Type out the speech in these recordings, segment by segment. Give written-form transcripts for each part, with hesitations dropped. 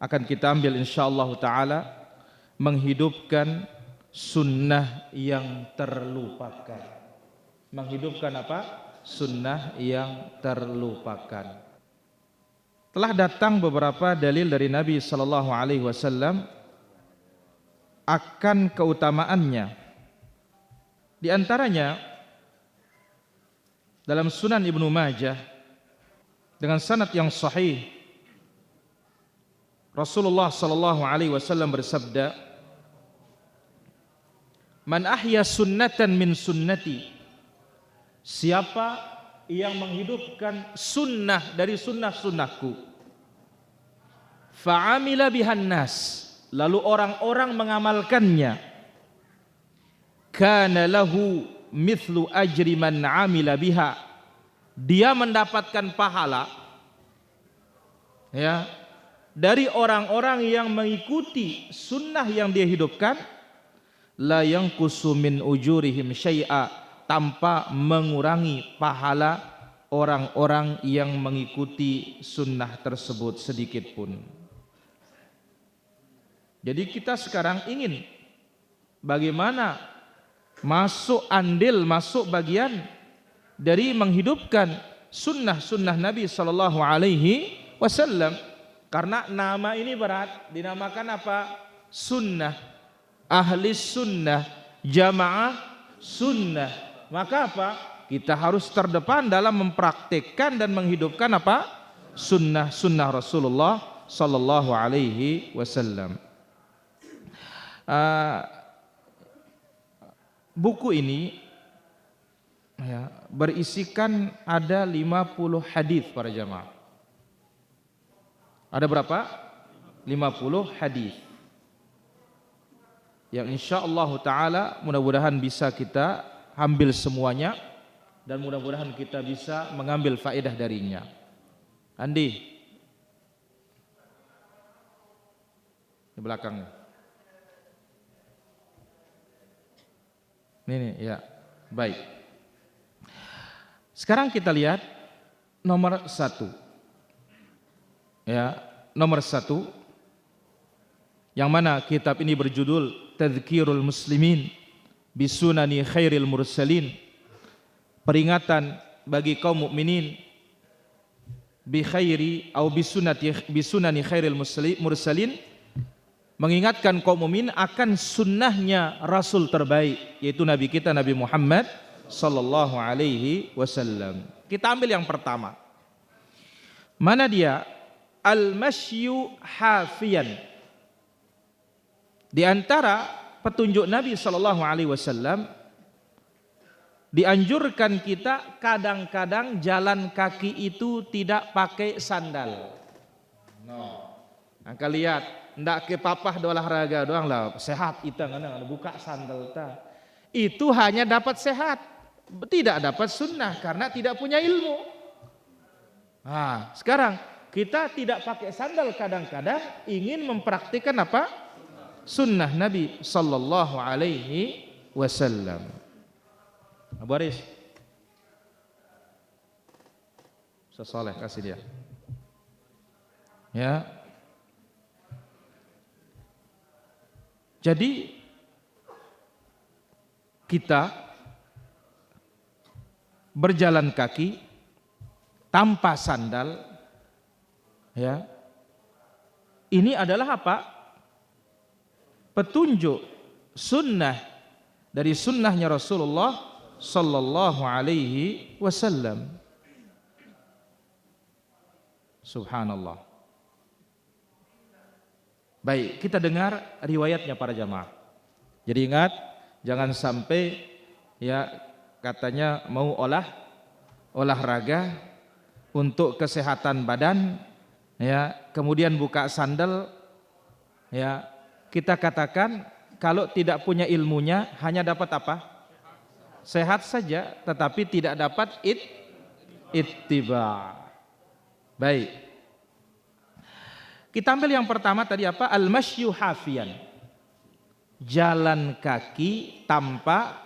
akan kita ambil insyaallah taala, menghidupkan sunnah yang terlupakan. Menghidupkan apa? Sunnah yang terlupakan. Telah datang beberapa dalil dari Nabi sallallahu alaihi wasallam akan keutamaannya. Di antaranya dalam Sunan Ibnu Majah dengan sanad yang sahih, Rasulullah sallallahu alaihi wasallam bersabda, "Man ahya sunnatan min sunnati." Siapa yang menghidupkan sunnah dari sunnah-sunnahku, fa'amila bihan nas, lalu orang-orang mengamalkannya, kana lahu mithlu ajri man amila biha, dia mendapatkan pahala ya dari orang-orang yang mengikuti sunnah yang dia hidupkan, la yanqusu min ujurihim syai'a, tanpa mengurangi pahala orang-orang yang mengikuti sunnah tersebut sedikit pun. Jadi kita sekarang ingin bagaimana masuk andil, masuk bagian dari menghidupkan sunnah-sunnah Nabi sallallahu alaihi wasallam. Karena nama ini berat, dinamakan apa? Sunnah, ahli sunnah, jamaah sunnah. Maka apa? Kita harus terdepan dalam mempraktikkan dan menghidupkan apa? Sunnah Rasulullah sallallahu alaihi wasallam. Buku ini ya, berisikan ada 50 hadis para jamaah. Ada berapa? 50 hadis. Yang insyaallah taala mudah-mudahan bisa kita ambil semuanya dan mudah-mudahan kita bisa mengambil faedah darinya. Andi di belakang ini ya, baik. Sekarang kita lihat nomor 1 ya, nomor 1 yang mana kitab ini berjudul Tadhkirul Muslimin bisunani khairil mursalin, peringatan bagi kaum mukminin bi khairi atau bisunani khairil mursalin, mengingatkan kaum mukmin akan sunnahnya rasul terbaik, yaitu nabi kita Nabi Muhammad sallallahu alaihi wasallam. Kita ambil yang pertama. Mana dia? Al-masyu hafiyan. Di antara petunjuk Nabi sallallahu alaihi wasallam, dianjurkan kita kadang-kadang jalan kaki itu tidak pakai sandal. Angka lihat, ndak ke papah do olahraga doang lah, sehat kita ngana buka sandal ta. Itu hanya dapat sehat, tidak dapat sunnah karena tidak punya ilmu. Nah, sekarang kita tidak pakai sandal kadang-kadang ingin mempraktikkan apa? Sunnah Nabi sallallahu alaihi wasallam. Abu Aris, Saleh kasih dia. Ya. Jadi kita berjalan kaki tanpa sandal ya. Ini adalah apa? Petunjuk sunnah dari sunnahnya Rasulullah sallallahu alaihi wasallam. Subhanallah. Baik, kita dengar riwayatnya para jamaah. Jadi ingat, jangan sampai ya katanya mau olahraga untuk kesehatan badan ya, kemudian buka sandal ya. Kita katakan kalau tidak punya ilmunya hanya dapat apa? Sehat saja, tetapi tidak dapat ittiba. Baik. Kita ambil yang pertama tadi apa? Al-masyu hafiyan. Jalan kaki tanpa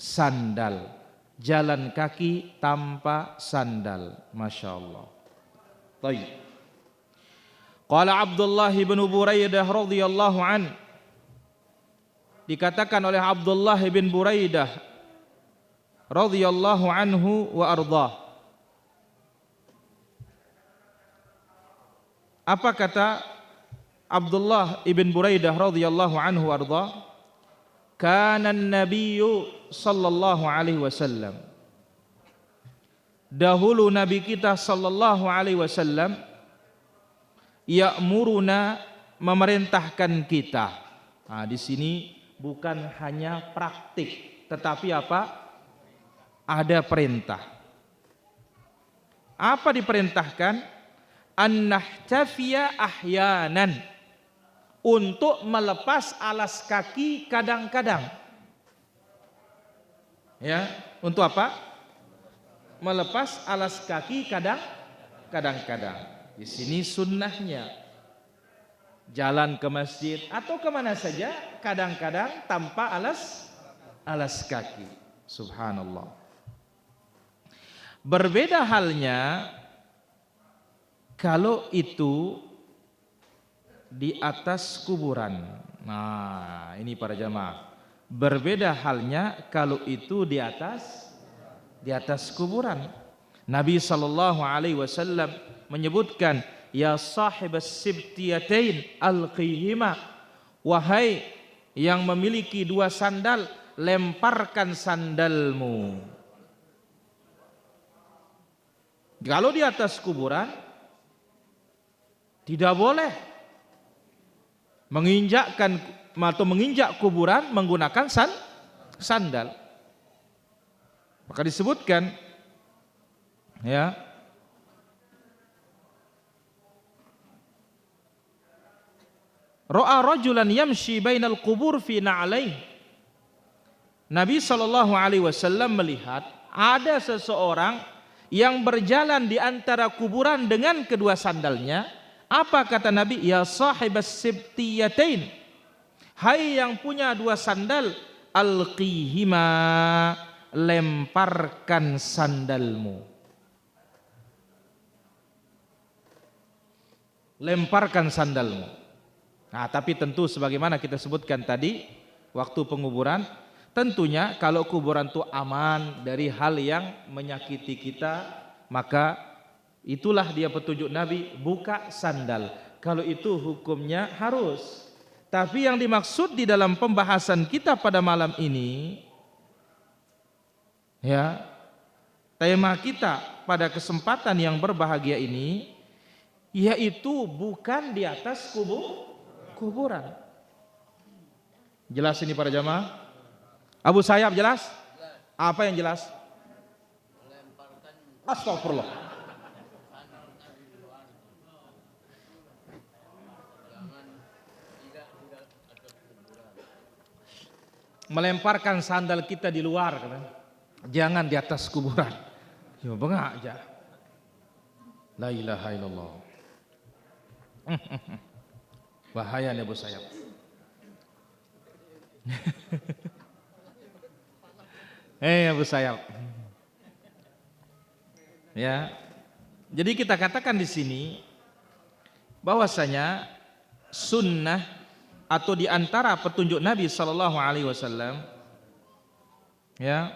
sandal. Jalan kaki tanpa sandal. Masya Allah. Baik. Qala Abdullah bin Buraidah radhiyallahu an, dikatakan oleh Abdullah bin Buraidah radhiyallahu anhu wa ardhah. Apa kata Abdullah ibn Buraidah radhiyallahu anhu wa ardhah? Kana an-nabiyyu sallallahu alaihi wasallam, dahulu nabi kita sallallahu alaihi wasallam, ya'muruna, memerintahkan kita. Nah, di sini bukan hanya praktik, tetapi apa? Ada perintah. Apa diperintahkan? An-nahtafiya ahyanan, untuk melepas alas kaki kadang-kadang. Ya, untuk apa? Melepas alas kaki kadang-kadang. Di sini sunnahnya jalan ke masjid atau kemana saja kadang-kadang tanpa alas kaki. Subhanallah. Berbeda halnya kalau itu di atas kuburan. Nah, ini para jamaah. Berbeda halnya kalau itu di atas kuburan. Nabi sallallahu alaihi wasallam menyebutkan, ya sahibas sibtiyatain alqihima, wahai yang memiliki dua sandal, lemparkan sandalmu. Kalau di atas kuburan tidak boleh menginjakkan atau menginjak kuburan menggunakan sandal. Maka disebutkan, ya, ra'a rajulan yamshi bainal qubur fi na'alaih. Nabi sallallahu alaihi wasallam melihat ada seseorang yang berjalan di antara kuburan dengan kedua sandalnya. Apa kata Nabi? Ya sahibas sibtiyatain, hai yang punya dua sandal, alqihima, lemparkan sandalmu. Lemparkan sandalmu. Nah, tapi tentu sebagaimana kita sebutkan tadi, waktu penguburan, tentunya kalau kuburan itu aman dari hal yang menyakiti kita, maka itulah dia petunjuk Nabi, buka sandal. Kalau itu hukumnya harus. Tapi yang dimaksud di dalam pembahasan kita pada malam ini, ya, tema kita pada kesempatan yang berbahagia ini, yaitu bukan di atas kuburan. Jelas ini para jamaah? Abu Sayyaf jelas? Apa yang jelas? Astagfirullah. Melemparkan sandal kita di luar, jangan di atas kuburan. Ya bengak aja. La ilaha illallah. Bahaya nih Abu Sayyaf. Abu Sayyaf. Ya. Jadi kita katakan di sini bahwasanya sunnah atau di antara petunjuk Nabi sallallahu alaihi wasallam, ya,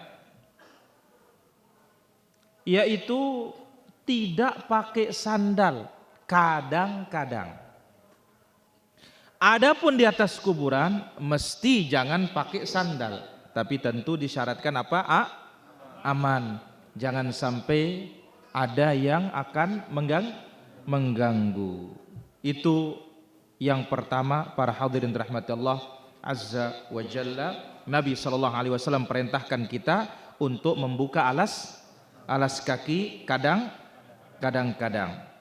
yaitu tidak pakai sandal kadang-kadang. Adapun di atas kuburan mesti jangan pakai sandal, tapi tentu disyaratkan apa? Aman. Jangan sampai ada yang akan mengganggu. Itu yang pertama, para hadirin rahmati Allah azza wa jalla. Nabi sallallahu alaihi wasallam perintahkan kita untuk membuka alas kaki kadang-kadang.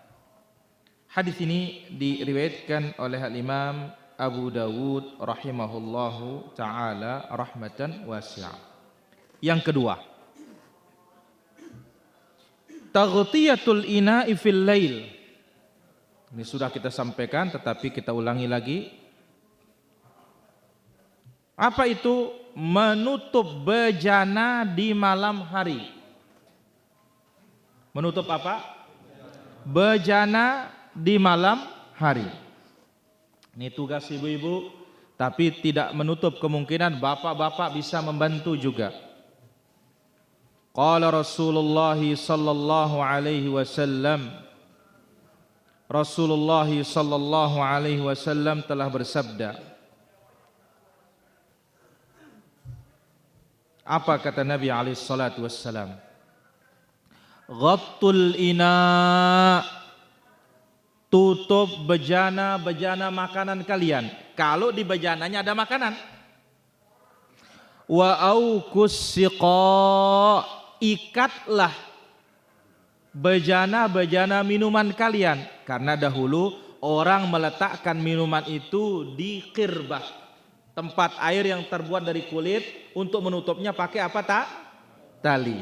Hadis ini diriwayatkan oleh Imam Abu Dawud rahimahullahu taala rahmatan wasi'ah. Yang kedua, taghtiyatul ina'i fil lail. Ini sudah kita sampaikan tetapi kita ulangi lagi. Apa itu? Menutup bejana di malam hari. Menutup apa? Bejana di malam hari. Ini tugas ibu-ibu, tapi tidak menutup kemungkinan bapak-bapak bisa membantu juga. Qala Rasulullah sallallahu alaihi wasallam, Rasulullah sallallahu alaihi wasallam telah bersabda. Apa kata Nabi alaihi salatu wassalam? Ghattul ina, tutup bejana-bejana makanan kalian. Kalau di bejananya ada makanan. Wa aukus siqa, ikatlah bejana-bejana minuman kalian. Karena dahulu orang meletakkan minuman itu di qirbah, tempat air yang terbuat dari kulit, untuk menutupnya pakai apa tak? Tali.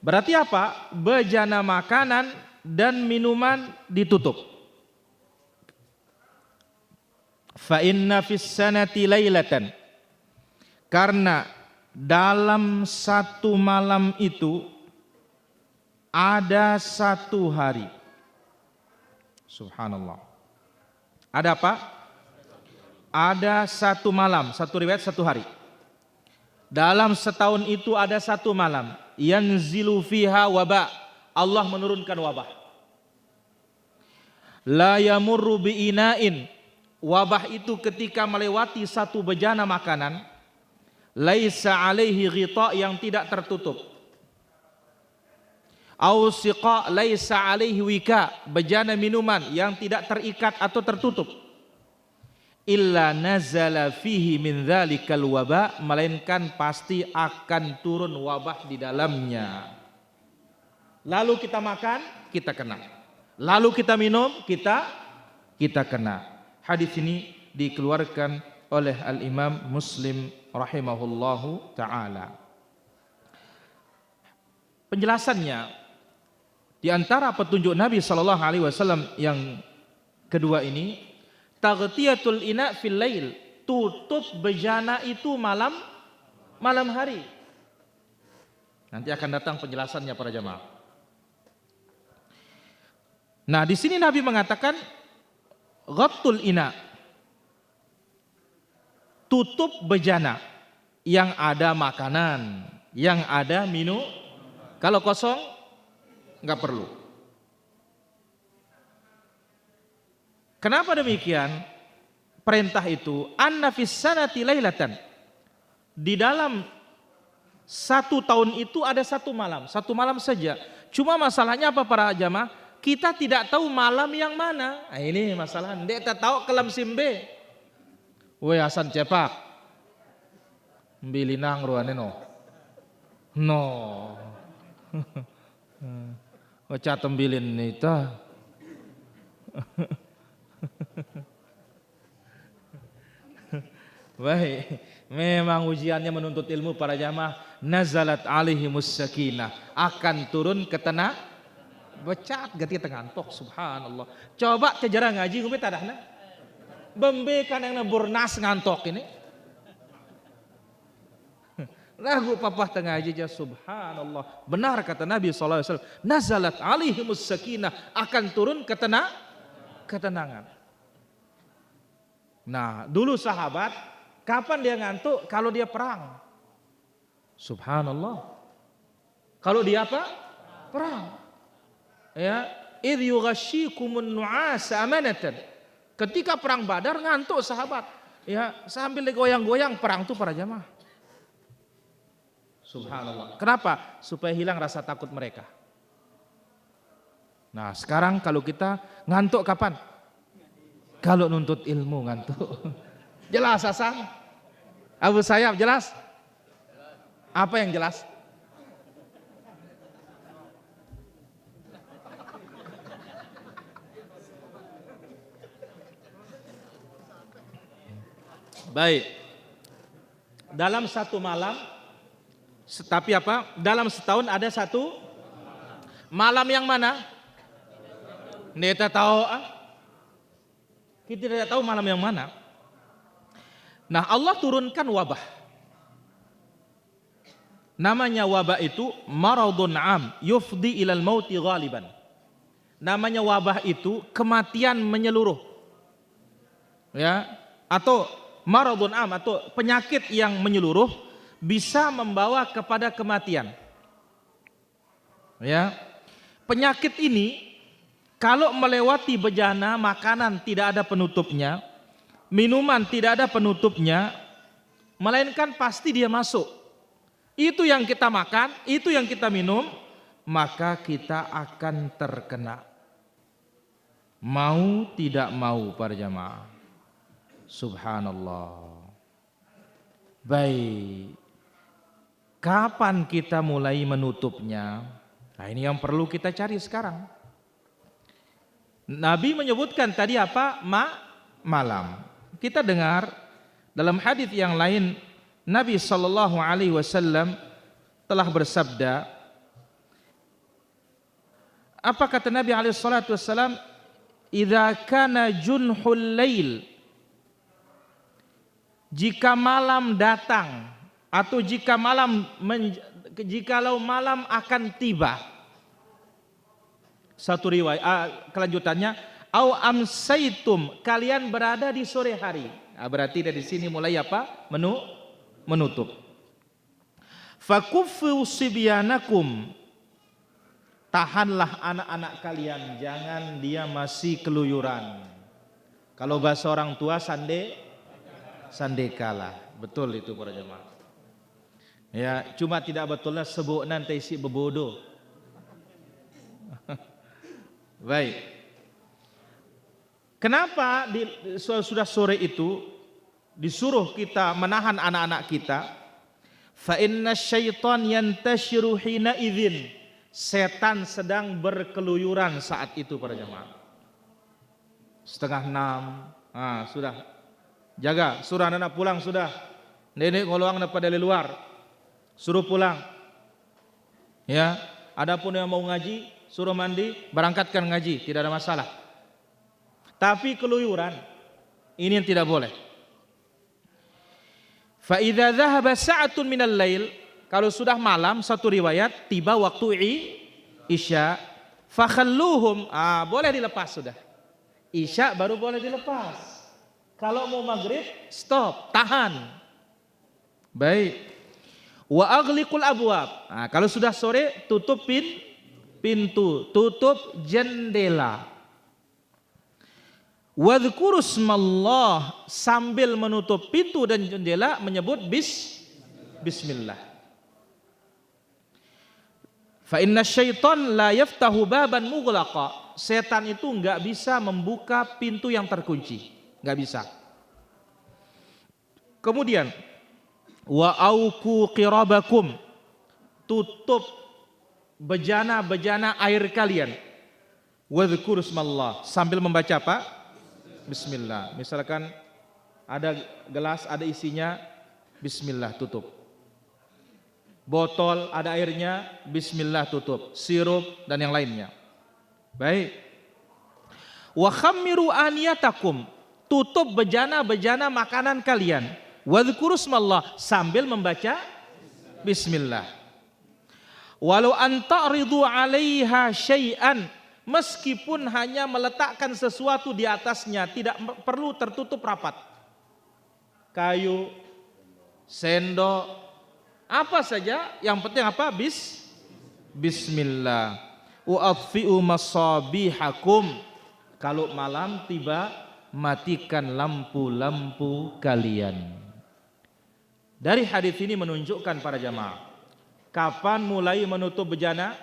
Berarti apa? Bejana makanan dan minuman ditutup. Fa inna fis sanati lailatan, karena dalam satu malam itu ada satu hari. Subhanallah. Ada apa? Ada satu malam, satu riwayat satu hari. Dalam setahun itu ada satu malam, yanzilu fiha waba, Allah menurunkan wabah. La yamurru bi ina'in, wabah itu ketika melewati satu bejana makanan, laisa alaihi ghita, yang tidak tertutup. Au siqa laisa alaihi wika, bejana minuman yang tidak terikat atau tertutup. Illa nazala fihi min dzalikal waba, melainkan pasti akan turun wabah di dalamnya. Lalu kita makan, kita kena. Lalu kita minum, kita kena. Hadis ini dikeluarkan oleh Al-Imam Muslim rahimahullahu taala. Penjelasannya, di antara petunjuk Nabi sallallahu alaihi wasallam yang kedua ini, taghtiyatul ina fil lail, tutup bejana itu malam hari. Nanti akan datang penjelasannya para jamaah. Nah, di sini Nabi mengatakan ghattul ina, tutup bejana yang ada makanan, yang ada minum. Kalau kosong enggak perlu. Kenapa demikian? Perintah itu, anna fis sanati lailatan, di dalam satu tahun itu ada satu malam saja. Cuma masalahnya apa para jamaah? Kita tidak tahu malam yang mana. Nah, ini masalah. Ndek tak tahu kelam simbe. Woi Hasan cepak. Mbilinang ruane no. No. Oca tembilin nita. Baik, memang ujiannya menuntut ilmu para jamaah. Nazalat alaihimus sakinah, akan turun ketenang. Becat gati tengantok, subhanallah. Coba kejarang ngaji ngumit tadahna. Bembe kan yang burnas ngantok ini. Lagu papah tengah aja, subhanallah. Benar kata Nabi SAW, nazalat alaihimus sakinah, akan turun ketenangan. Nah, dulu sahabat, kapan dia ngantuk? Kalau dia perang. Subhanallah. Kalau dia apa? Perang. Ya, idh yughashshikumun nu'asa amanatan. Ketika perang Badar ngantuk sahabat. Ya, sambil digoyang-goyang, perang itu para jamaah. Subhanallah. Kenapa? Supaya hilang rasa takut mereka. Nah, sekarang kalau kita ngantuk kapan? Kalau nuntut ilmu ngantuk. Jelas Hasan? Abu Sayyaf jelas? Apa yang jelas? Baik. Dalam satu malam, tapi apa? Dalam setahun ada satu malam yang mana? Kita tahu kita tidak tahu malam yang mana. Nah, Allah turunkan wabah. Namanya wabah itu maradun am yufdi ilal mauti ghaliban. namanya wabah itu kematian menyeluruh, ya, atau maradun am, atau penyakit yang menyeluruh bisa membawa kepada kematian. Ya, penyakit ini kalau melewati bejana, makanan tidak ada penutupnya, minuman tidak ada penutupnya, melainkan pasti dia masuk. Itu yang kita makan, itu yang kita minum, maka kita akan terkena. Mau tidak mau para jamaah. Subhanallah. Baik. Kapan kita mulai menutupnya? Nah, ini yang perlu kita cari sekarang. Nabi menyebutkan tadi apa? Malam. Kita dengar dalam hadis yang lain, Nabi sallallahu alaihi wasallam telah bersabda, apa kata Nabi alaihi salatu wasallam? Idza kana junhul lail, jika malam datang atau jikalau malam akan tiba. Satu riwayat kelanjutannya, au amsaitum, kalian berada di sore hari. Nah, berarti dari sini mulai apa? Menutup. Fakuffu sibyanakum, tahanlah anak-anak kalian, jangan dia masih keluyuran. Kalau bahasa orang tua sandekalah. Betul itu para jemaah. Ya, cuma tidak betulnya sebut nanti si bebodoh. Baik. Kenapa sudah sore itu disuruh kita menahan anak-anak kita? Fa inna syaitan yantashiru hina idzin. Setan sedang berkeluyuran saat itu para jemaah. 5:30. Ah, sudah. Jaga, suruh anak pulang sudah. Nenek ngolong pada di luar. Suruh pulang. Ya, adapun yang mau ngaji, suruh mandi, berangkatkan ngaji, tidak ada masalah. Tapi keluyuran ini yang tidak boleh. Fa idza dhahaba sa'atun minal lail, kalau sudah malam, satu riwayat tiba waktu isya, fakhalluhum, boleh dilepas sudah. Isya baru boleh dilepas. Kalau mau maghrib, stop, tahan. Baik. Wa aghliqul abwab. Kalau sudah sore, tutup pintu, tutup jendela. Wadhkurusmallah, sambil menutup pintu dan jendela menyebut bismillah. Fa inna syaitan la yaftahu baban mughlaqa. Setan itu enggak bisa membuka pintu yang terkunci, enggak bisa. Kemudian wa auku qirabakum, tutup bejana-bejana air kalian. Wadhkurusmallah, sambil membaca apa? Bismillah. Misalkan ada gelas, ada isinya, bismillah, tutup. Botol ada airnya, bismillah, tutup. Sirup dan yang lainnya. Baik. Wa khammiru aniyatakum, tutup bejana-bejana makanan kalian. Wadhkurusmallah, sambil membaca bismillah. Walau anta'ridu 'alaiha syai'an, meskipun hanya meletakkan sesuatu di atasnya, tidak perlu tertutup rapat. Kayu, sendok, apa saja, yang penting apa? Bismillah. U'atfi'u masabihakum, kalau malam tiba, matikan lampu-lampu kalian. Dari hadis ini menunjukkan para jamaah, kapan mulai menutup bejana?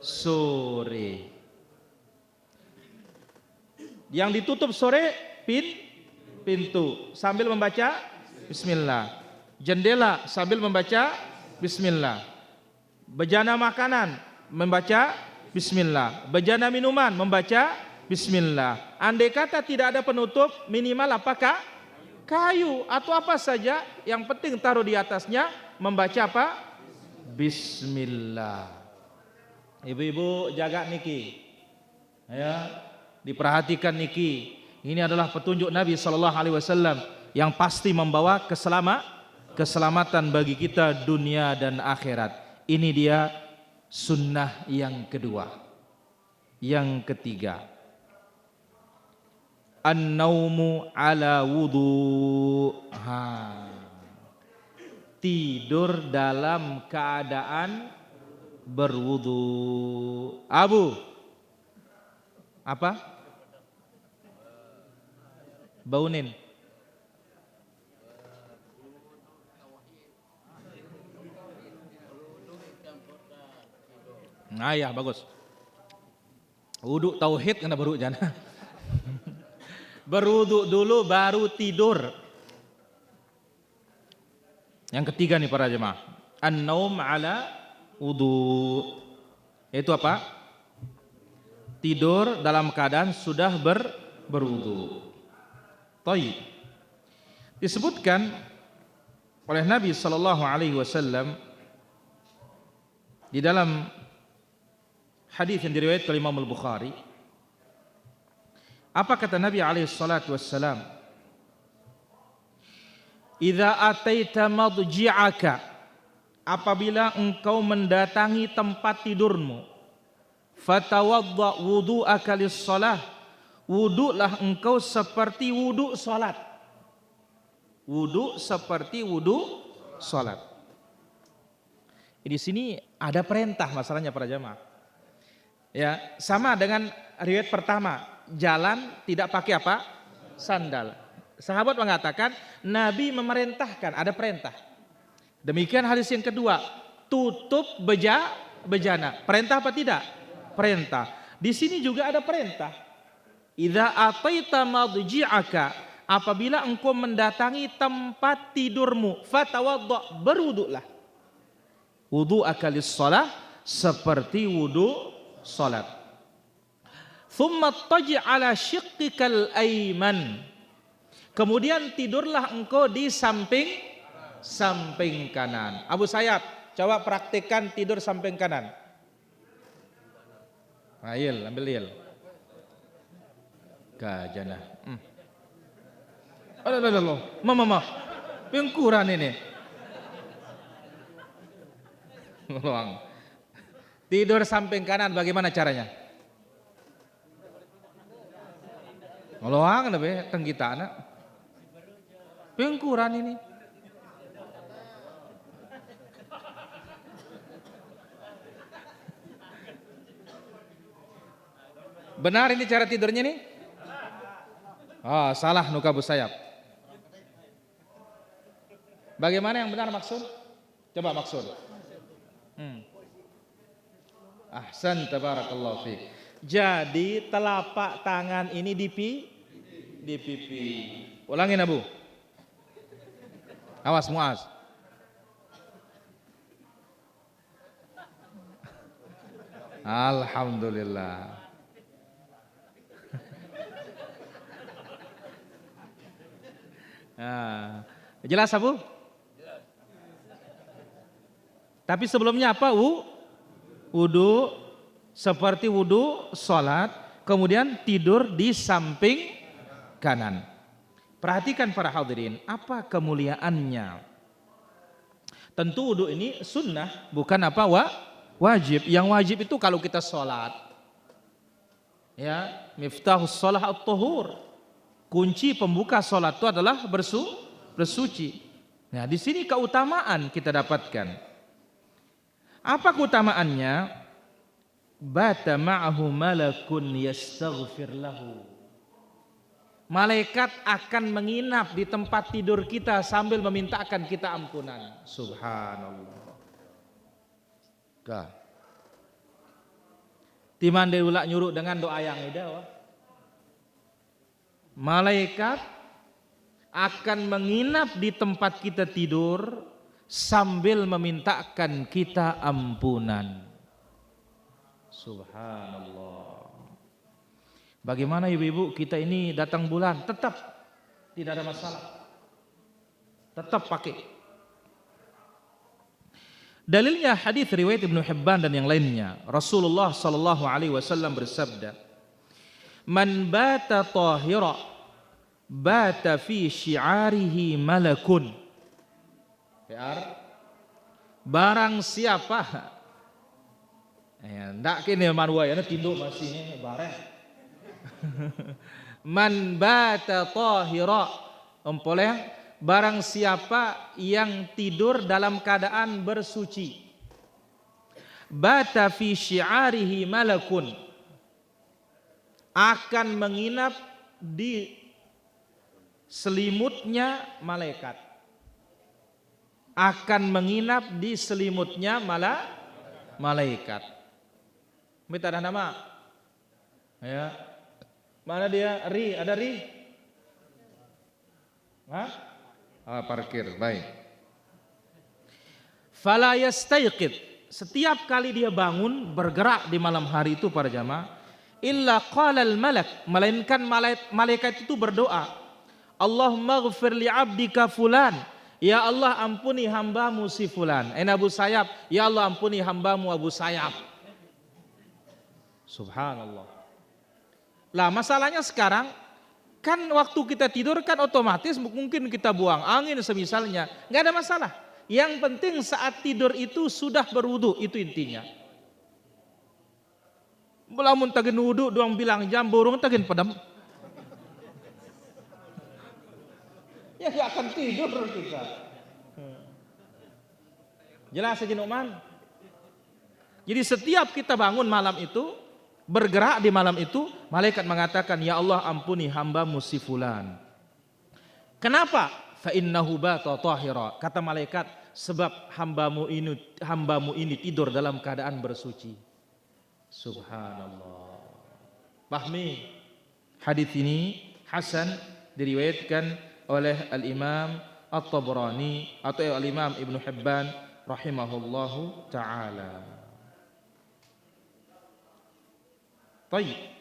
Sore. Yang ditutup sore pintu sambil membaca bismillah. Jendela sambil membaca bismillah. Bejana makanan membaca bismillah. Bejana minuman membaca bismillah. Andai kata tidak ada penutup, minimal apakah? Kayu atau apa saja, yang penting taruh di atasnya, membaca apa? Bismillah. Ibu-ibu jaga niki. Ya. Diperhatikan niki. Ini adalah petunjuk Nabi sallallahu alaihi wasallam yang pasti membawa keselamatan bagi kita dunia dan akhirat. Ini dia sunnah yang kedua. Yang ketiga, an-naumu ala wudu. Tidur dalam keadaan berwudu. Abu, apa? Baunin. Nah ya, bagus. Wudu tauhid kena baru jana. Berwudu dulu baru tidur. Yang ketiga nih para jemaah, an-naum ala wudu. Itu apa? Tidur dalam keadaan sudah berwudu. Taib. Disebutkan oleh Nabi sallallahu alaihi wasallam di dalam hadis yang diriwayatkan oleh Imam Al-Bukhari. Apa kata Nabi alaihi salatu wassalam? Idza ataita madji'aka, apabila engkau mendatangi tempat tidurmu, fatawadda wudu'aka lis-shalah, wudulah engkau seperti wudu salat. Wudu seperti wudu salat. Di sini ada perintah masalahnya para jamaah. Ya, sama dengan riwayat pertama, jalan tidak pakai apa? Sandal. Sahabat mengatakan Nabi memerintahkan, ada perintah. Demikian hadis yang kedua, tutup bejana. Perintah apa tidak? Perintah. Di sini juga ada perintah. Idza ataita madji'aka, apabila engkau mendatangi tempat tidurmu, fatawadda, berwudulah. Wudu'aka lis-shalah, seperti wudu salat. Thumma taji' ala syiqqikal ayman, kemudian tidurlah engkau di samping kanan. Abu Sayyaf, coba praktikkan tidur samping kanan. Ail, ambil il. Kajana. Aduh. Mama. Pengkuran ini. Luang. Tidur samping kanan bagaimana caranya? Luang lebih tenggitana. Pengkuran ini. Benar ini cara tidurnya nih? Oh, salah nuka Abu Sayyaf. Bagaimana yang benar maksud? Coba maksud. Ahsan, tabarakallahu fiik. Jadi telapak tangan ini di pipi. Ulangin Abu. Awas Muaz. Alhamdulillah. Nah, jelas Abu? Tapi sebelumnya apa? Wudu seperti wudu salat, kemudian tidur di samping kanan. Perhatikan para hadirin, apa kemuliaannya? Tentu wudu ini sunnah, bukan apa? Wajib. Yang wajib itu kalau kita salat. Ya, miftahus shalah at-tuhur. Kunci pembuka salat itu adalah bersuci. Nah, di sini keutamaan kita dapatkan. Apa keutamaannya? Bata ma'ahu malakun yastaghfir lahu. Malaikat akan menginap di tempat tidur kita sambil memintakan kita ampunan. Subhanallah. Timan deulak nyuruh dengan doa yang ida. Malaikat akan menginap di tempat kita tidur sambil memintakan kita ampunan. Subhanallah. Bagaimana ibu-ibu, kita ini datang bulan tetap tidak ada masalah. Tetap pakai. Dalilnya hadis riwayat Ibnu Hibban dan yang lainnya. Rasulullah sallallahu alaihi wasallam bersabda, "Man bata tahira bata fi syi'arihi malakun." Barang siapa Ndak kini manwa ya tinduk masih ini bareh. Man bata tahira umpoleh barang siapa yang tidur dalam keadaan bersuci. Bata fi syi'arihi malakun, akan menginap di selimutnya malaikat. Akan menginap di selimutnya malaikat. Minta ada nama. Ya. Mana dia? Ri, ada Ri? Hah? Parkir, baik. Fala yastayqid, setiap kali dia bangun bergerak di malam hari itu para jamaah, illa qalal malak, melainkan malaikat itu berdoa, Allahumma ghfir li 'abdika fulan, ya Allah ampuni hambamu si fulan. Abu Sayyab, ya Allah ampuni hambamu Abu Sayyab. Subhanallah. Lah masalahnya sekarang kan waktu kita tidur kan otomatis mungkin kita buang angin semisalnya, nggak ada masalah. Yang penting saat tidur itu sudah berwudu, itu intinya. Belamun tagin wudu doang bilang jam burung tagin pedam. Ya nggak akan tidur kita. Jelas saja Nu'man. Jadi setiap kita bangun malam itu, bergerak di malam itu, malaikat mengatakan, ya Allah ampuni hambamu si fulan. Kenapa? Fa innahu bata tahira. Kata malaikat, sebab hambamu ini tidur dalam keadaan bersuci. Subhanallah. Pahmi hadis ini hasan, diriwayatkan oleh Al-Imam At-Tabrani atau Al-Imam Ibnu Hibban rahimahullahu taala. Baik.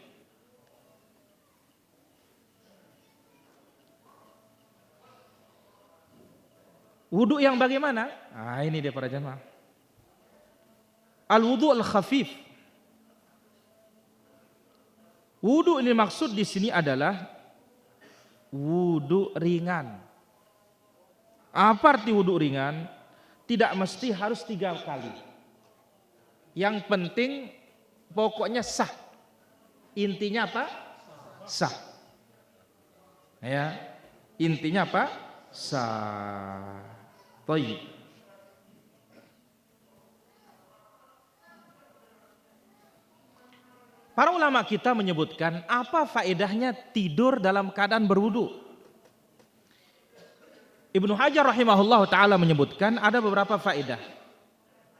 Wudu yang bagaimana? Nah, ini dia para jamaah. Al-wudu al-khafif. Wudu ini maksud di sini adalah wudu ringan. Apa arti wudu ringan? Tidak mesti harus 3 kali. Yang penting pokoknya sah. Intinya apa? Sah. Ya, intinya apa? Sah. Baik. Para ulama kita menyebutkan apa faedahnya tidur dalam keadaan berwudu. Ibnu Hajar rahimahullah taala menyebutkan ada beberapa faedah.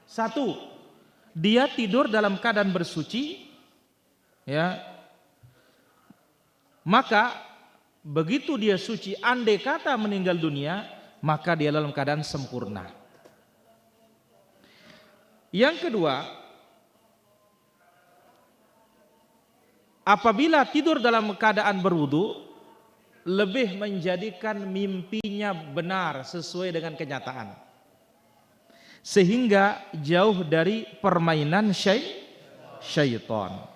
1, dia tidur dalam keadaan bersuci, ya, maka begitu dia suci, andai kata meninggal dunia, maka dia dalam keadaan sempurna. Yang kedua, apabila tidur dalam keadaan berwudu, lebih menjadikan mimpinya benar sesuai dengan kenyataan, sehingga jauh dari permainan syaitan.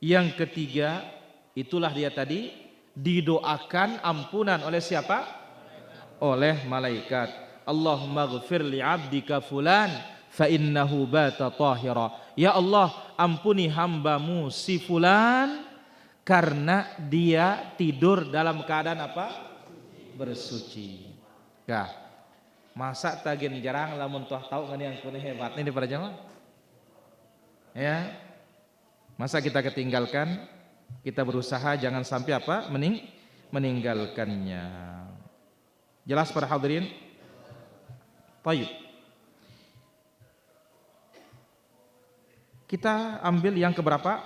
Yang ketiga, itulah dia tadi, didoakan ampunan oleh siapa? Oleh malaikat. Allahumma ghfir li 'abdika fulan fa innahu bata tahira. Ya Allah, ampuni hambamu si fulan karena dia tidur dalam keadaan apa? Bersuci. Kah, masa tagin jarang lamun tuh tahu ngani yang kuneh hebat ini para jamaah. Ya. Masa kita ketinggalkan, kita berusaha jangan sampai apa? Meninggalkannya. Jelas para hadirin? Baik. Kita ambil yang keberapa?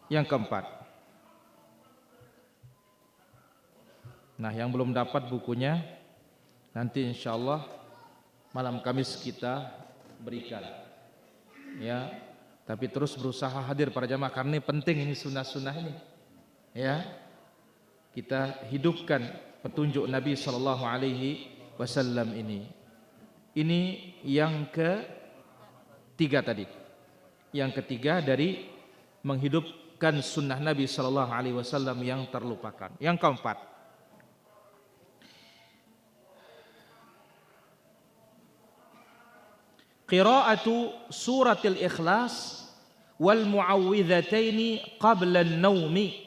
Yang keempat. Nah, yang belum dapat bukunya, nanti insya Allah malam Kamis kita berikan. Ya. Tapi terus berusaha hadir para jamaah karena ini penting, ini sunnah-sunnah ini. Ya, kita hidupkan petunjuk Nabi Sallallahu Alaihi Wasallam ini. Ini yang ketiga tadi. Yang ketiga dari menghidupkan sunnah Nabi Sallallahu Alaihi Wasallam yang terlupakan. Yang keempat, qiraatu suratil ikhlas wal muawwidhataini qabla an-naumi.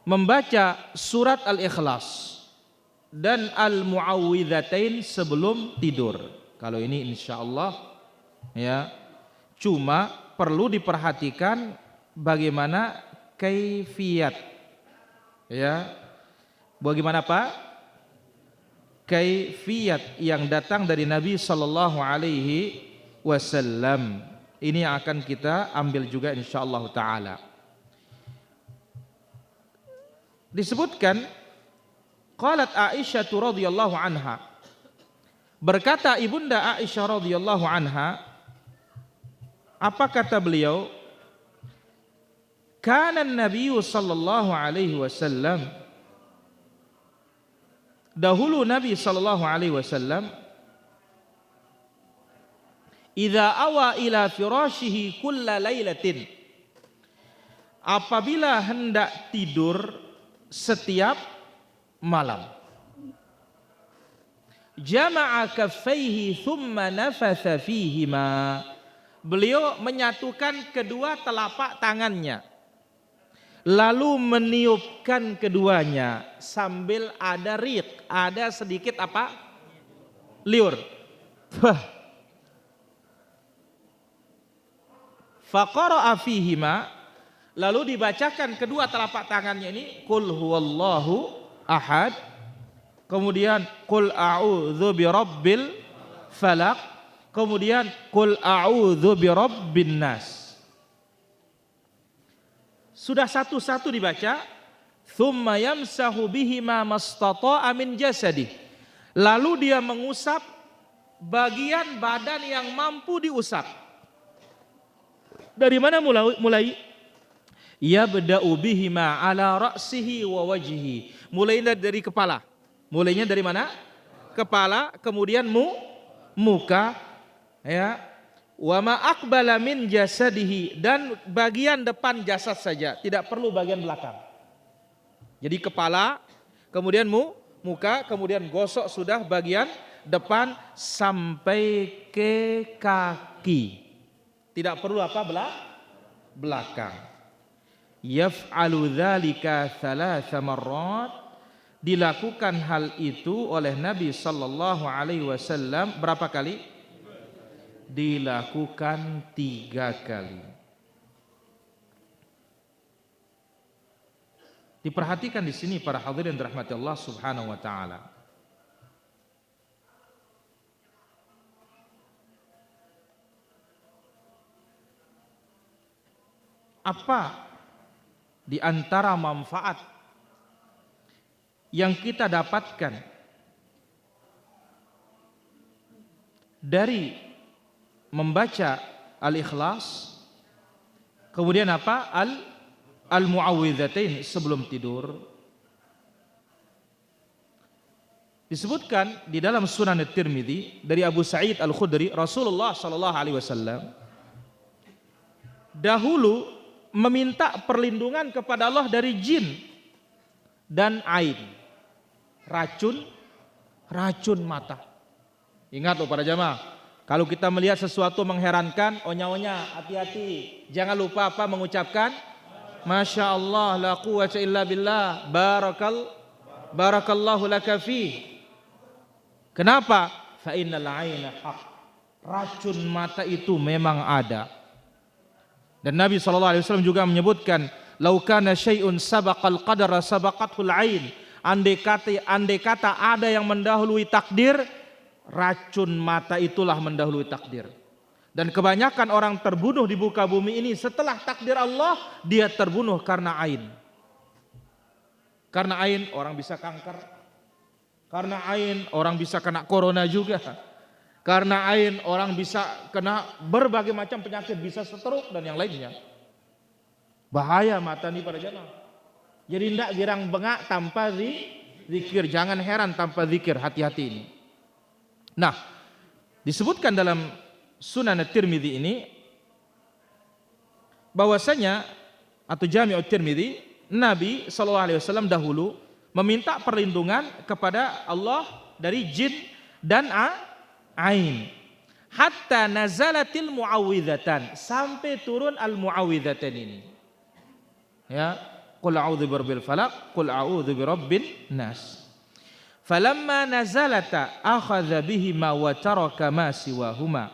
Membaca surat al-ikhlas dan al-muawwidhatain sebelum tidur. Kalau ini insyaallah ya, cuma perlu diperhatikan bagaimana kaifiyat, ya, bagaimana apa? Kaifiyat yang datang dari Nabi sallallahu alaihi wasallam. Ini yang akan kita ambil juga insyaallah taala. Disebutkan qalat Aisyah radhiyallahu anha, berkata ibunda Aisyah radhiyallahu anha, apa kata beliau? Kana Nabi sallallahu alaihi wasallam, dahulu Nabi sallallahu alaihi wasallam, idza awa ila firashihi kulla lailatin, apabila hendak tidur setiap malam, jama'a kaffaihi thumma nafatha fihima, beliau menyatukan kedua telapak tangannya lalu meniupkan keduanya sambil ada riq, ada sedikit apa? Liur. Faqara'a fihima, lalu dibacakan kedua telapak tangannya ini qul huwallahu ahad, kemudian qul a'udzu birabbil falaq, kemudian qul a'udzu birabbin nas. Sudah satu-satu dibaca, thumma yamsahu bihima mastata'a min jasadih, lalu dia mengusap bagian badan yang mampu diusap. Dari mana mulai? Yabda'u bihima ala ra'sihi wa wajhihi, mulainya dari kepala. Mulainya dari mana? Kepala, kemudian muka, ya. Wa ma aqbala min jasadihi, dan bagian depan jasad saja, tidak perlu bagian belakang. Jadi kepala, kemudian muka, kemudian gosok sudah bagian depan sampai ke kaki. Tidak perlu apa? Belakang. Yaf'alu dzalika thalatha marrat, dilakukan hal itu oleh Nabi sallallahu alaihi wasallam berapa kali? Dilakukan 3 kali. Diperhatikan di sini para hadirin dirahmati Allah Subhanahu wa taala. Apa di antara manfaat yang kita dapatkan dari membaca al-ikhlas, kemudian apa? Al-muawwidzatain sebelum tidur? Disebutkan di dalam Sunan At-Tirmidzi dari Abu Sa'id Al-Khudri, Rasulullah sallallahu alaihi wasallam dahulu meminta perlindungan kepada Allah dari jin dan ain, racun mata. Ingat loh para jamaah, kalau kita melihat sesuatu mengherankan, onya-onya hati-hati, jangan lupa apa? Mengucapkan Masya Allah, la quwwata illa billah, barakallahu laka fi. Kenapa? Fa innal aina haq, racun mata itu memang ada. Dan Nabi SAW juga menyebutkan, lau kana syai'un sabaqal qadara sabaqathul ain, andai kata ada yang mendahului takdir, racun mata itulah mendahului takdir. Dan kebanyakan orang terbunuh di muka bumi ini setelah takdir Allah, dia terbunuh karena ain. Karena ain orang bisa kanker, karena ain orang bisa kena corona juga, karena ain orang bisa kena berbagai macam penyakit, bisa stroke dan yang lainnya. Bahaya mata nih para jamaah. Jadi tidak girang bengak tanpa zikir, jangan heran tanpa zikir, hati-hati ini. Nah, disebutkan dalam Sunan At-Tirmidzi ini bahwasanya atau Jami' At-Tirmidzi, Nabi SAW dahulu meminta perlindungan kepada Allah dari jin dan ain. hatta nazalatil muawwidhatan, sampai turun al muawwidhatan ini. Ya, qul a'udzu birabbil falaq, qul a'udzu birabbin nas. Falamma nazalata akhadha bihima wa taraka ma siwahuma.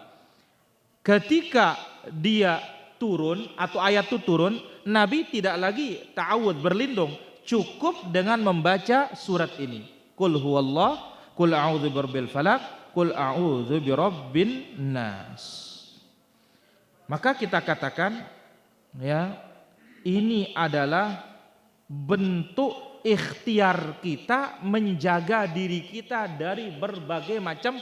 Ketika dia turun atau ayat itu turun, Nabi tidak lagi ta'awudz berlindung, cukup dengan membaca surat ini. Qul huwallah, qul a'udzu birabbil falaq, qul a'udzu birabbin nas. Maka kita katakan, ya, ini adalah bentuk ikhtiar kita menjaga diri kita dari berbagai macam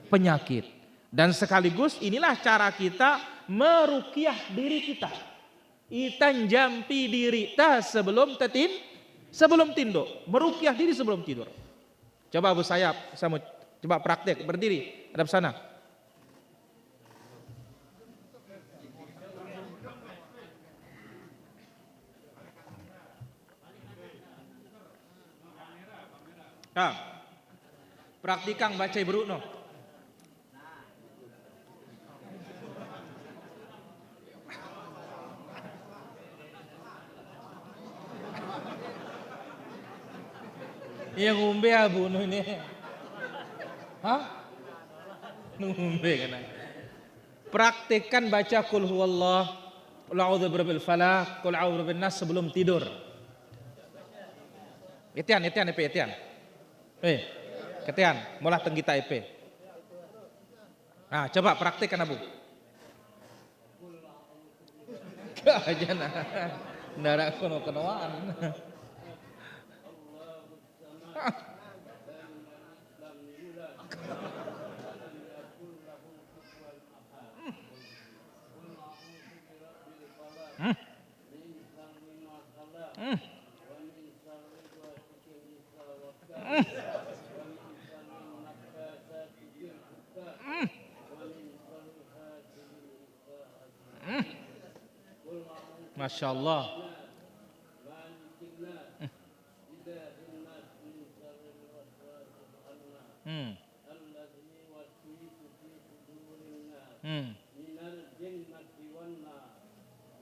penyakit. Dan sekaligus inilah cara kita meruqyah diri kita. Itan jampi diri ta sebelum tidur. Meruqyah diri sebelum tidur. Coba Abu Sayyaf, saya mau coba praktek, berdiri, hadap sana. Nah, praktikang baca Ibruk no. Iya ngumbe abu nu ini. Hah? Ngumbe kan. Praktekkan baca qul huwallah, qul a'udzu birabbil falaq, qul a'udzu birabbin nas sebelum tidur. Etian. Ketian, molah tenggita EP. Nah, coba praktekkan Abu. Aja nah. Ndara kono kenawaan. Masya Allah.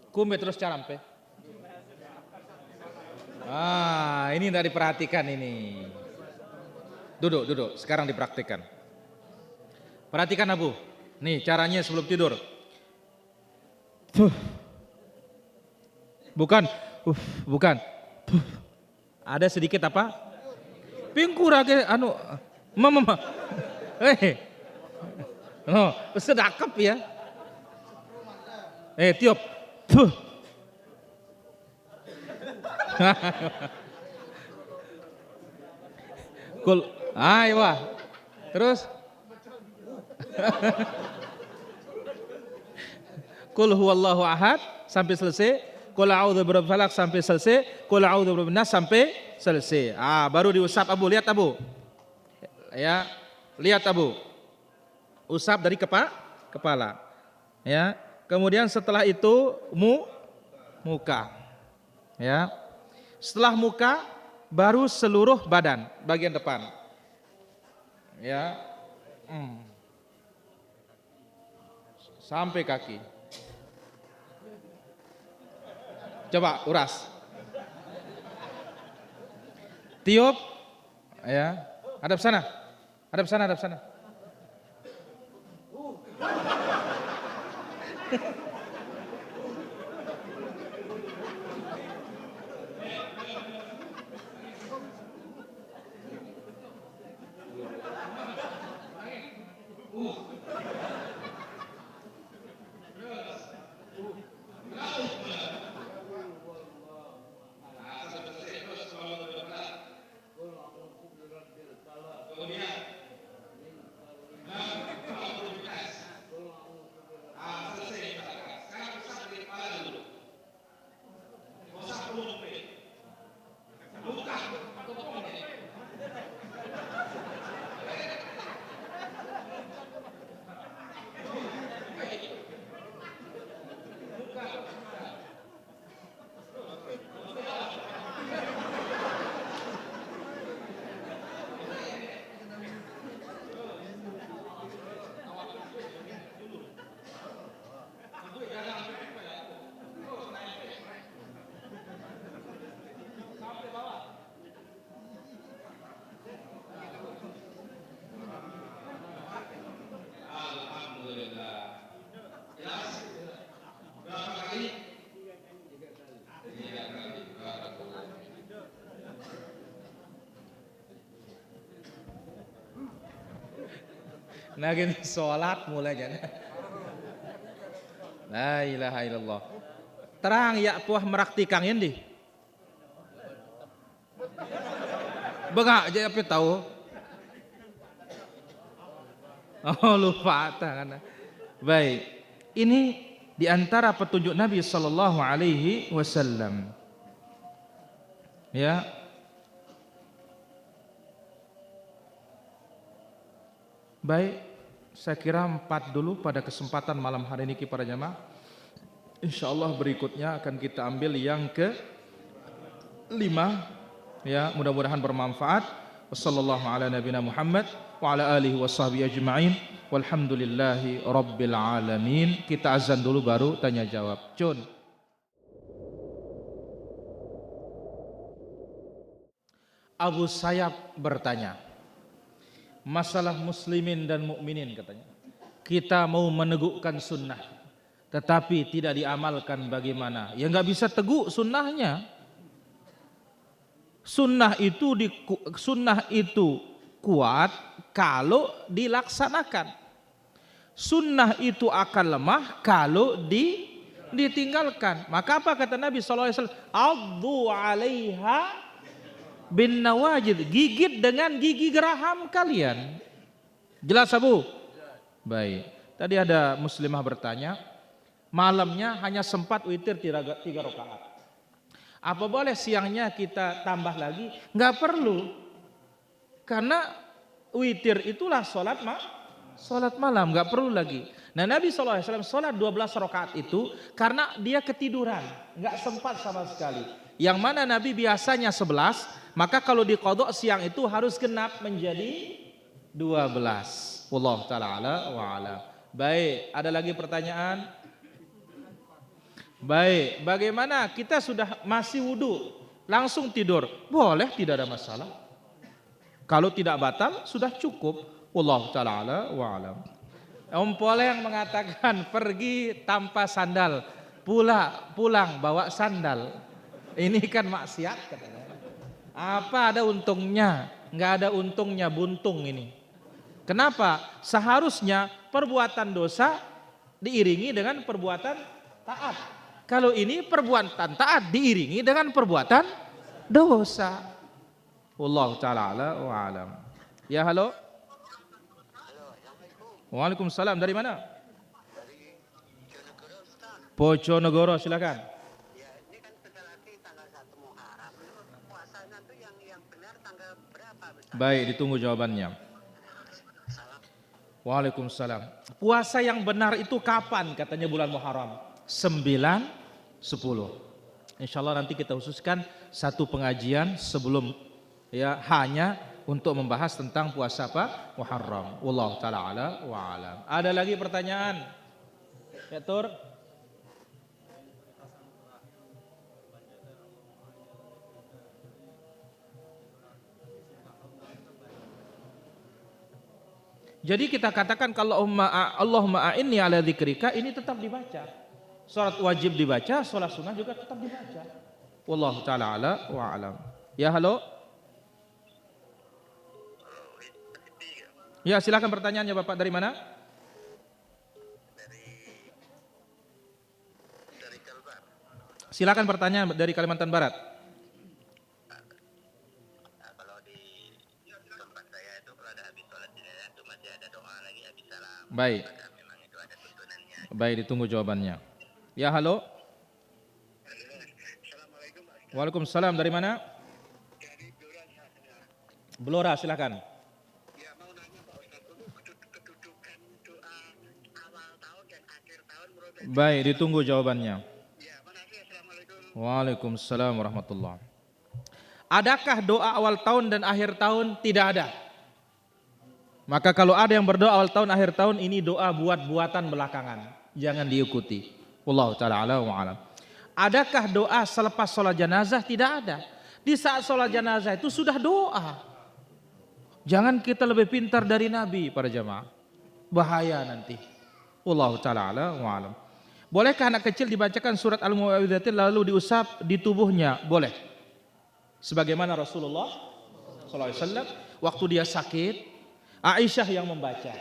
Kumbe terus carampe. Ini tidak diperhatikan ini. Duduk. Sekarang dipraktikkan. Perhatikan Abu. Nih caranya sebelum tidur. Bukan. Ada sedikit apa? Pingkur age anu mama. Oh, sedakap ya. Tiup. Kul. Wah. Terus Qul huwallahu ahad sampai selesai, qul a'udzu birabbil falaq sampai selesai, qul a'udzu birabbin nas sampai selesai. Baru diusap Abu, lihat Abu. Ya, lihat Abu. Usap dari kepala. Ya. Kemudian setelah itu muka. Ya. Setelah muka baru seluruh badan bagian depan. Ya. Sampai kaki. Coba uras. Tiup. Ya. Hadap sana. Nah gini sholat mulanya. La ilaha illallah. Terang ya puah meraktikang di. Bengak aja apa tahu. Oh lupa tangan. Baik. Ini diantara petunjuk Nabi Sallallahu Alaihi Wasallam. Ya. Baik, saya kira 4 dulu pada kesempatan malam hari ini para jamaah. Insyaallah berikutnya akan kita ambil yang ke-5. Ya, mudah-mudahan bermanfaat. Wassallallahu ala nabiyina Muhammad wa ala alihi washabihi ajma'in. Walhamdulillahi rabbil alamin. Kita azan dulu baru tanya jawab. Cun. Abu Sayyab bertanya, masalah muslimin dan mukminin katanya. Kita mau menegukkan sunnah, tetapi tidak diamalkan bagaimana? Ya nggak bisa teguh sunnahnya. Sunnah itu kuat kalau dilaksanakan. Sunnah itu akan lemah kalau ditinggalkan. Maka apa kata Nabi SAW? Addu 'alaiha bin nawajid, gigit dengan gigi geraham kalian. Jelas Abu? Baik. Tadi ada muslimah bertanya, malamnya hanya sempat witir 3 rakaat. Apa boleh siangnya kita tambah lagi? Enggak perlu. Karena witir itulah salat malam, enggak perlu lagi. Nah Nabi SAW salat 12 rakaat itu karena dia ketiduran, enggak sempat sama sekali. Yang mana Nabi biasanya 11, maka kalau diqadha siang itu harus genap menjadi 12. Wallahu taala ala wa ala. Baik, ada lagi pertanyaan? Baik, bagaimana kita sudah masih wudu langsung tidur? Boleh, tidak ada masalah. Kalau tidak batal sudah cukup. Wallahu taala ala wa ala. Om Pole yang mengatakan pergi tanpa sandal, pulang bawa sandal. Ini kan maksiat katanya. Apa ada untungnya? Enggak ada untungnya, buntung ini. Kenapa? Seharusnya perbuatan dosa diiringi dengan perbuatan taat. Kalau ini perbuatan taat diiringi dengan perbuatan dosa. Wallahu taala ala wa alam. Ya halo. Waalaikumsalam. Dari mana? Dari Bojonegoro, Ustaz. Bojonegoro, silakan. Ya, ini kan sebentar lagi tanggal 1 Muharram. Puasanya tuh yang benar tanggal berapa, Ustaz? Baik, ditunggu jawabannya. Salam. Waalaikumsalam. Puasa yang benar itu kapan katanya bulan Muharram? 9, 10. Insyaallah nanti kita khususkan satu pengajian sebelum ya hanya untuk membahas tentang puasa apa? Muharram. Wallahu taala ala wa alam. Ada lagi pertanyaan? Ya Tur. Jadi kita katakan kalau Allahumma a'inni ala dzikrika ini tetap dibaca. Salat wajib dibaca, salat sunnah juga tetap dibaca. Wallahu taala ala wa alam. Ya halo. Ya silakan pertanyaannya Bapak, dari mana? Dari Kalbar. Silakan pertanyaan dari Kalimantan Barat. Nah, kalau di tempat saya itu kalau ada habis sholat jenazah itu masih ada doa lagi habis salam. Baik. Apakah memang itu ada tuntunannya? Baik, ditunggu jawabannya. Ya halo. Assalamualaikum, Pak. Waalaikumsalam. Dari mana? Dari Blora, Blora, silakan. ya mau nanya Pak Ustaz, dulu kedudukan doa awal tahun dan akhir tahun menurut saya. Baik, ditunggu jawabannya. Ya, makasih. Assalamualaikum. Waalaikumsalam warahmatullahi. Adakah doa awal tahun dan akhir tahun? Tidak ada. Maka kalau ada yang berdoa awal tahun akhir tahun, ini doa buatan belakangan. Jangan diikuti. Wallahu ta'ala ala wa alam. Adakah doa selepas sholat jenazah? Tidak ada. Di saat sholat jenazah itu sudah doa. Jangan kita lebih pintar dari Nabi para jamaah. Bahaya nanti. Wallahu ta'ala ala wa alam. Bolehkah anak kecil dibacakan surat Al-Mu'awwidzatain lalu diusap di tubuhnya? Boleh. Sebagaimana Rasulullah SAW waktu dia sakit, Aisyah yang membaca.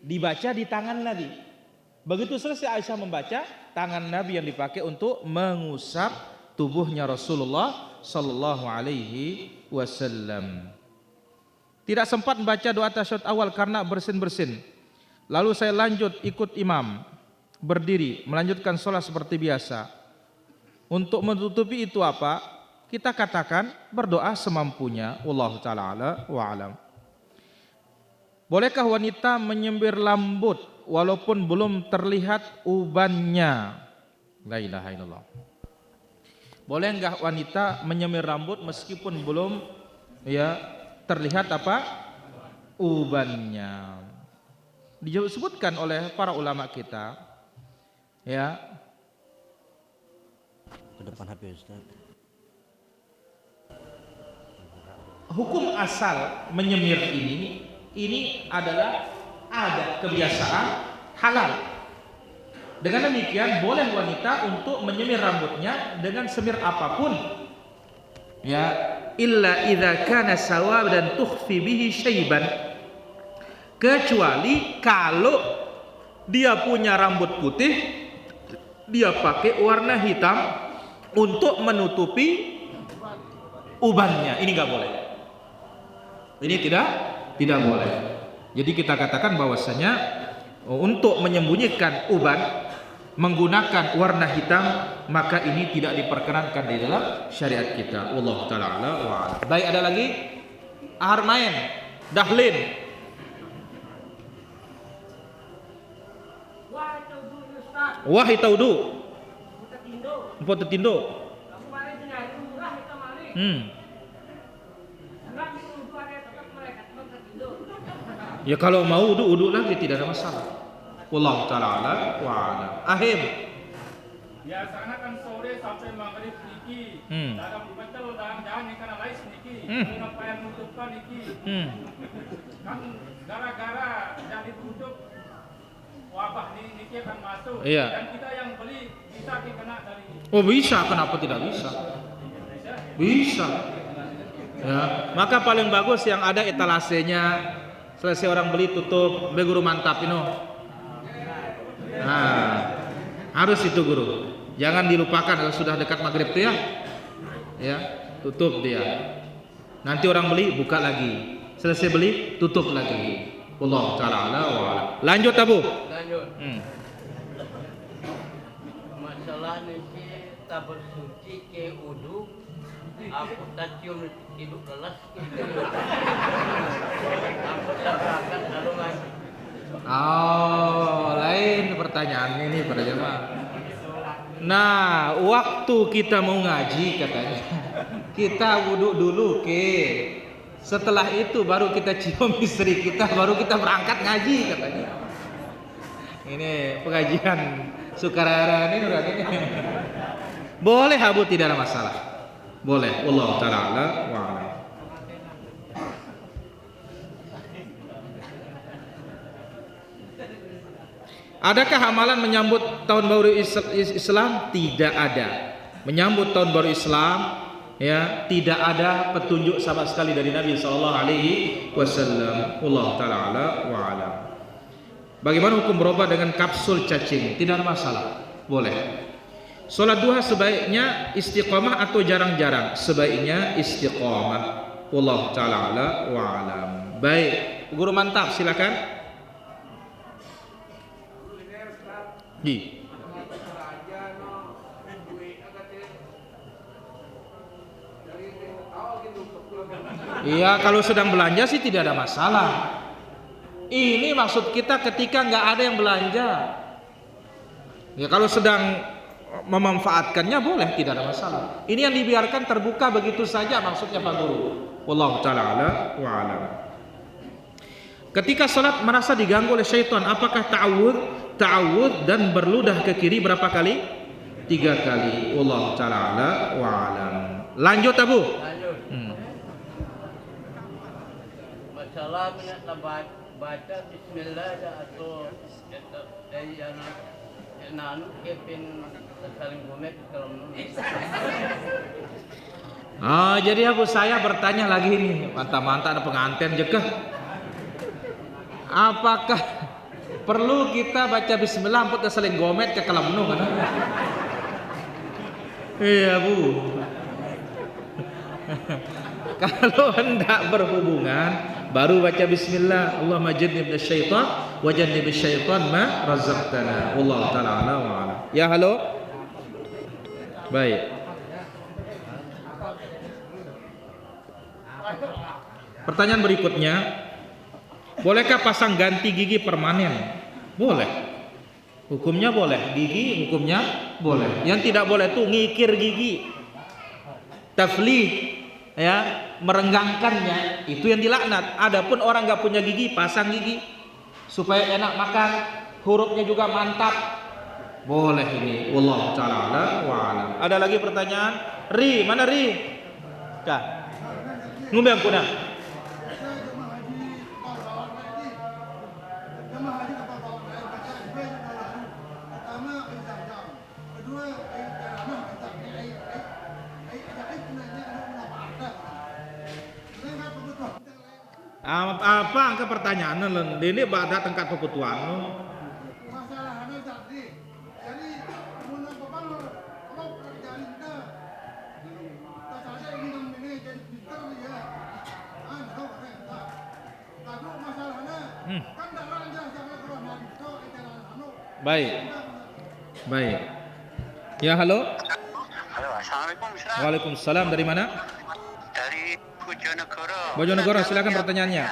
dibaca di tangan Nabi. Begitu selesai Aisyah membaca, tangan Nabi yang dipakai untuk mengusap tubuhnya Rasulullah sallallahu alaihi wasallam. Tidak sempat membaca doa tasyahud awal karena bersin-bersin. Lalu saya lanjut ikut imam, berdiri, melanjutkan sholat seperti biasa. Untuk menutupi itu apa? Kita katakan berdoa semampunya. Wallahu ta'ala ala wa alam. Bolehkah wanita menyembir rambut walaupun belum terlihat ubannya? La ilaha illallah. Boleh enggak wanita menyemir rambut meskipun belum terlihat apa? Ubannya. Disebutkan oleh para ulama kita ke depan HP Ustaz. Hukum asal menyemir ini adalah ada kebiasaan halal. Dengan demikian boleh wanita untuk menyemir rambutnya dengan semir apapun. Illa idza kana sawab dan tukhfi bihi syaiban. Kecuali kalau dia punya rambut putih, dia pakai warna hitam untuk menutupi ubannya. Ini enggak boleh. Ini tidak boleh. Jadi kita katakan bahwasanya untuk menyembunyikan uban menggunakan warna hitam, maka ini tidak diperkenankan di dalam syariat kita. Wallahu taala ala wa ala. Baik, ada lagi? Harmain, Dahlin. Wah taudu. Mpot tetindo. Ya kalau mau udu lagi tidak ada masalah. Wallahu taala ala wa ala. Ahim. Biasanya kan sore sampai maghrib niki. Dalam betul dalam jalan karena lais niki. Kenapa yang nutupkan niki? Kan gara-gara jadi tutup wabah niki akan masuk. Iya. Dan kita yang beli bisa kena dari. Oh bisa, kenapa tidak bisa? Bisa. Ya, maka paling bagus yang ada etalasenya. Selesai orang beli tutup, be guru mantap ino. Nah, harus itu guru. Jangan dilupakan kalau sudah dekat maghrib tuh ya, tutup dia. Nanti orang beli buka lagi. Selesai beli tutup lagi. Wallahu ta'ala ala wa ala. Lanjut Abu. Lanjut. Masalah niki tabur suci ke udu, aku tak cium hidup lelas. Aku tak akan lalu lagi. Oh, lain pertanyaan ini para jemaah. Nah, waktu kita mau ngaji katanya, kita wudhu dulu ke. Setelah itu baru kita cium istri kita, baru kita berangkat ngaji katanya. Ini pengajian sukarara ini udah ini. Boleh Abu, tidak ada masalah. Boleh. Wallahu ta'ala ala wa ala. Adakah amalan menyambut tahun baru Islam? Tidak ada. Menyambut tahun baru Islam tidak ada petunjuk sama sekali dari Nabi sallallahu alaihi wasallam. Wallahu taala ala wa alam. Bagaimana hukum berobat dengan kapsul cacing? Tidak ada masalah. Boleh. Salat duha sebaiknya istiqamah atau jarang-jarang? Sebaiknya istiqamah. Wallahu taala ala wa alam. Baik, guru mantap silakan. Iya, kalau sedang belanja sih tidak ada masalah. Ini maksud kita ketika nggak ada yang belanja. Ya kalau sedang memanfaatkannya boleh, tidak ada masalah. Ini yang dibiarkan terbuka begitu saja maksudnya Pak Guru. Wallahu ta'ala ala wa alam. Ketika sholat merasa diganggu oleh syaitan, apakah ta'awud dan berludah ke kiri berapa kali? 3 kali. Wallahu ta'ala ala wa alam. Lanjut Abu. Lanjut. Masalah baca bismillah atau nanu kepin saling gomek kalau jadi Abu, saya bertanya lagi nih, mantap-mantap ada pengantin jekah. Apakah Perlu kita baca bismillah ampun saling gomet ke kalam nu kan? Iya Bu. Kalau hendak berhubungan baru baca bismillah. Allahumma jannibna syaitan wa jannibna syaitan ma razaqtana. Wallahu taala ala wa ala. Ya halo. Baik. Pertanyaan berikutnya, bolehkah pasang ganti gigi permanen? Boleh. Hukumnya boleh. Gigi hukumnya boleh. Yang tidak boleh tuh ngikir gigi, taflih, ya, merenggangkannya, itu yang dilaknat. Adapun orang nggak punya gigi, pasang gigi supaya enak makan, hurufnya juga mantap, boleh ini. Wallahu taala wa alam. Ada lagi pertanyaan? Ri, mana Ri? Kah? Ngumbe kuna. Apa angka pertanyaan len ini badak tengkat peputuan masalahnya tadi jadi mun apa kalau kerjaan kita saja ingin ini jadi pintar ya tahu tapi masalahnya kan darah jelas jangan keluar dari itu anu baik baik ya halo Halo, assalamualaikum Ustaz. Waalaikumsalam, dari mana? Dari Bojonegoro. Bojonegoro, silakan pertanyaannya.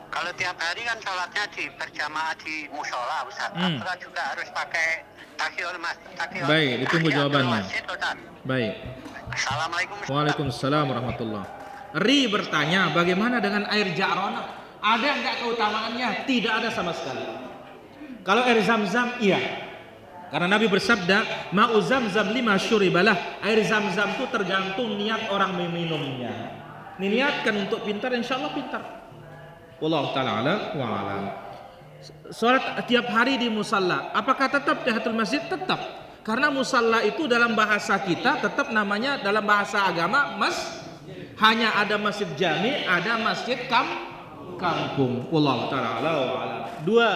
Kalau tiap hari kan sholatnya di berjamaah di musola, Ustaz. Apakah juga harus pakai tahiyatul masjid? Baik, ditunggu jawabannya. Baik. Assalamualaikum. Waalaikumsalam warahmatullah. Ri bertanya, bagaimana dengan air Ja'rona? Ada enggak keutamaannya? Tidak ada sama sekali. Kalau air Zam-Zam, iya. Karena Nabi bersabda, ma'u Zam-Zam lima syuribalah. Air Zam-Zam itu tergantung niat orang meminumnya. Niatkan untuk pintar, insya Allah pintar. Wallahu ta'ala ala wa alam. Salat tiap hari di musalla, apakah tetap tahiyatul masjid? Tetap. Karena musalla itu dalam bahasa kita tetap namanya, dalam bahasa agama hanya ada masjid jami, ada masjid kampung. Wallahu ta'ala ala wa alam. Dua.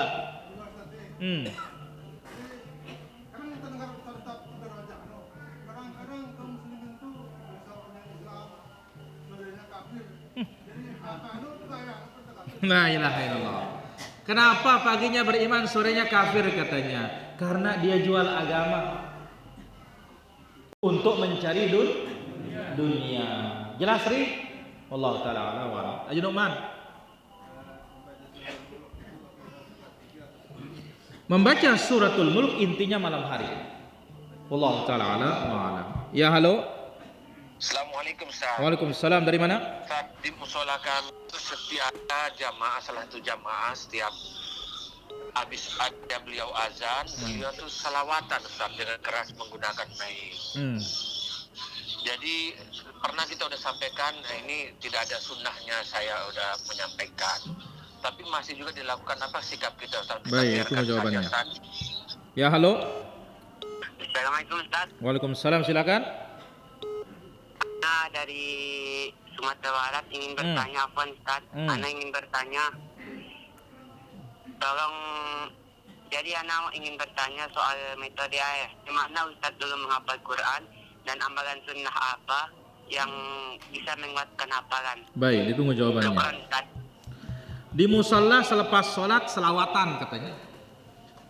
kan kita dengar tetap beraja kadang-kadang kaum muslimin itu bisa punya Islam sebenarnya kafir jadi anu kayak La ilaha illallah. Kenapa paginya beriman, sorenya kafir katanya? Karena dia jual agama untuk mencari dunia. Jelas Ri? Wallahu taala ala wa alam. Ayo Numan. Membaca suratul Mulk intinya malam hari. Wallahu taala ala wa alam. Ya halo. Assalamualaikum Ustaz. Waalaikumsalam, dari mana? Saat di musola kami itu setiap jamaah, salah satu jamaah setiap habis ada beliau azan, beliau tuh salawatan Ustaz dengan keras menggunakan mic. Jadi pernah kita udah sampaikan, ini tidak ada sunnahnya, saya udah menyampaikan. Tapi masih juga dilakukan, apa sikap kita Ustaz? Baik, itu jawabannya. Ya halo. Assalamualaikum Ustaz. Waalaikumsalam, silakan. Nah, dari Sumatera Barat ingin bertanya apa Ustaz? Ana ingin bertanya, tolong, jadi Ana ingin bertanya soal metode mana Ustaz dulu menghafal Quran dan amalan sunnah apa yang bisa menguatkan hafalan. Baik, ditunggu jawabannya. Ustaz. Di musalla selepas sholat selawatan katanya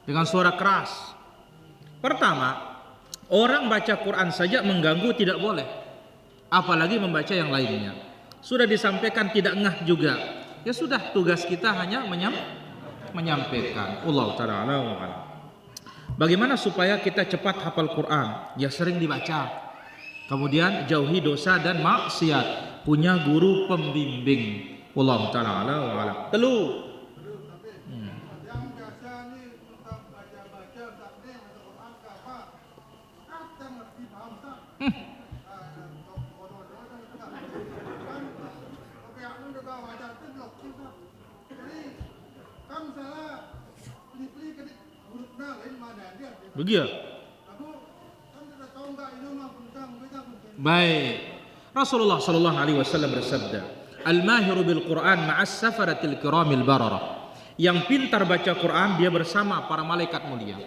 dengan suara keras. Pertama, orang baca Quran saja mengganggu tidak boleh, apalagi membaca yang lainnya. Sudah disampaikan tidak ngah juga. Ya sudah, tugas kita hanya menyampaikan. Allah ta'ala wa alam. Bagaimana supaya kita cepat hafal Quran? Ya sering dibaca. Kemudian jauhi dosa dan maksiat. Punya guru pembimbing. Allah ta'ala wa alam. Telu. yang biasa nih untuk baca-baca takdir atau Quran ke apa kata ngerti paham tak Begitu. Baik. Rasulullah sallallahu alaihi wasallam bersabda, "Al-mahiru bil Qur'an ma'as safaratil kiramil bararah." Yang pintar baca Quran dia bersama para malaikat mulia.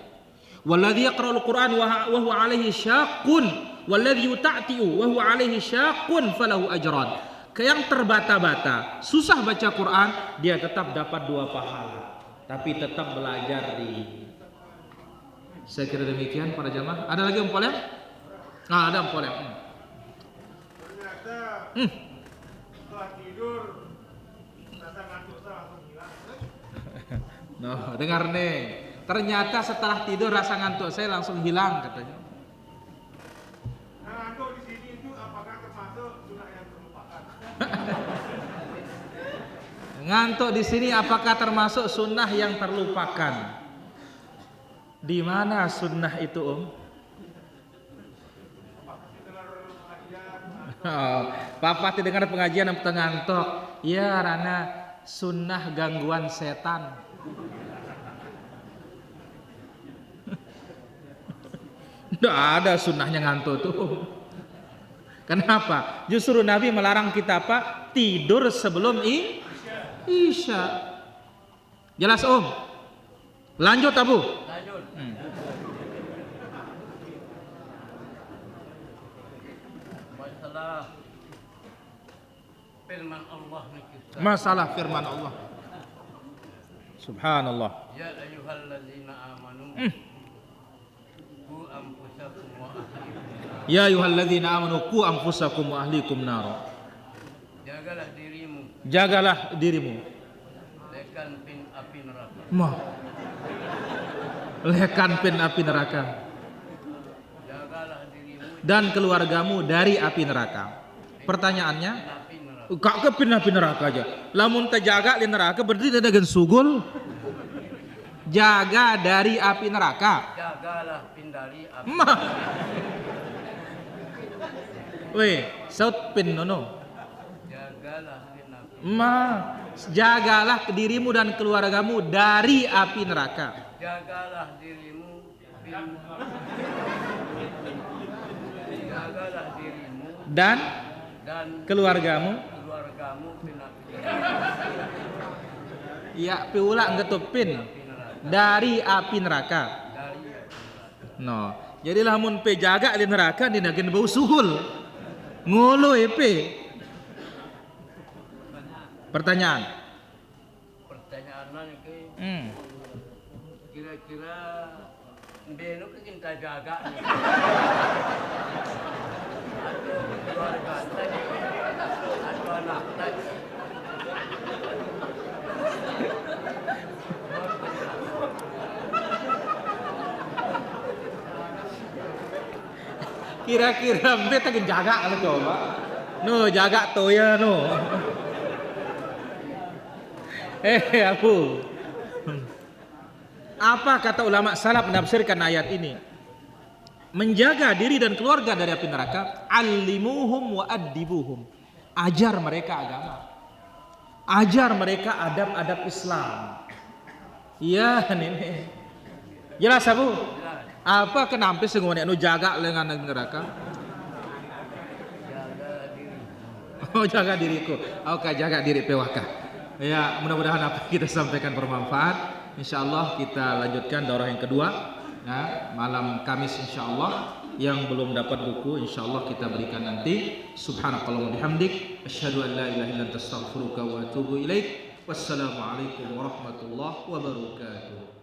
Walladzi yaqra'ul Qur'an wa huwa 'alaihi syaqqun walladzi yuta'tiu wa huwa 'alaihi syaqqun falahu ajran. Yang terbata-bata, susah baca Quran, dia tetap dapat 2 pahala, tapi tetap belajar di. Saya kira demikian para jamaah. Ada lagi empol ya? Nah, ada empol ya. Ternyata setelah tidur rasa ngantuk saya langsung hilang. No, dengar nih. Ternyata setelah tidur rasa ngantuk saya langsung hilang katanya. Nah, ngantuk di sini itu apakah termasuk sunah yang terlupakan? Ngantuk di sini apakah termasuk sunnah yang terlupakan? Di mana sunnah itu, Om? Oh, Papa dengar pengajian yang ngantuk. Ya, Rana sunnah gangguan setan. Tidak ada sunnahnya ngantuk tuh. Kenapa? Justru Nabi melarang kita apa? Tidur sebelum Isya. Jelas Om? Lanjut Abu. Lanjut. Masalah firman Allah niki. Masalah firman Allah. Subhanallah. Ya ayyuhalladzina amanu qu anfusakum wa ahlikum. Ya ayyuhalladzina amanu qu anfusakum wa ahlikum nar. Jagalah dirimu Jagalah dirimu. lekan pin api neraka. Lekan pin api neraka. Jagalah dirimu Dan keluargamu dari api neraka. Pertanyaannya, api neraka. kak kepin api neraka aja. Lamun terjaga di neraka berarti dia dengan sugul. Jaga dari api neraka. Jagalah pindari api. Mah. Weh, saut pin nono. Jagalah pin api. Jagalah dirimu dan keluargamu dari api neraka. Jagalah dirimu Jagalah dirimu Dan dan keluargamu. keluargamu pin api. Ya, piula ngetupin dari api neraka. Dari No, jadi lamun pe jaga di neraka di nagen bau suhul. Ngulu epe. Pertanyaan. pertanyaan iki Hmm. kira-kira beno kita jaga nih. Aduh, keluarga tadi. Aduh, anak tadi. Kira-kira mbe tak jaga kalau coba. No, jaga toya no. Aku. Apa kata ulama salaf menafsirkan ayat ini? Menjaga diri dan keluarga dari api neraka, allimuhum wa addibuhum. Ajar mereka agama. Ajar mereka adab-adab Islam. Iya, nenek. Jelas, Abu? Apa kenapa sengonya anu jaga dengan neraka? Jaga diri. Oh, jaga diriku. Oke, jaga diri pewaka. Ya, mudah-mudahan apa yang kita sampaikan bermanfaat. Insyaallah kita lanjutkan daurah yang kedua. Nah, malam Kamis insyaallah. Yang belum dapat buku insyaallah kita berikan nanti. Subhanakallahumma bihamdik asyhadu an la ilaha illa anta astaghfiruka wa atubu ilaik. Wassalamualaikum warahmatullahi wabarakatuh.